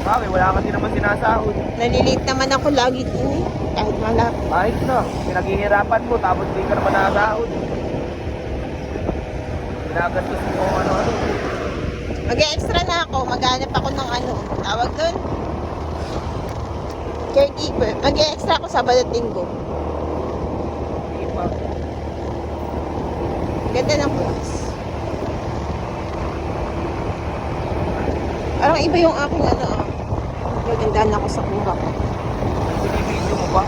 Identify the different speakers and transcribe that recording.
Speaker 1: Bakit? Wala kasi naman sinasahod.
Speaker 2: Nalilate naman ako lagi din eh. Kahit malapit.
Speaker 1: Kahit na, pinaghihirapan mo tapos di ka naman nakasahod. Ginagastos mo kung ano-ano.
Speaker 2: Mag-extra na ako. Maghanap ako ng ano. Tawag doon. Caregiver. Mag-extra ako Sabado at Linggo.
Speaker 1: Hindi pa.
Speaker 2: Ganda ng class. Parang iba yung aking ano. Magandaan ako sa kuha ko.
Speaker 1: Binibidyo mo ba?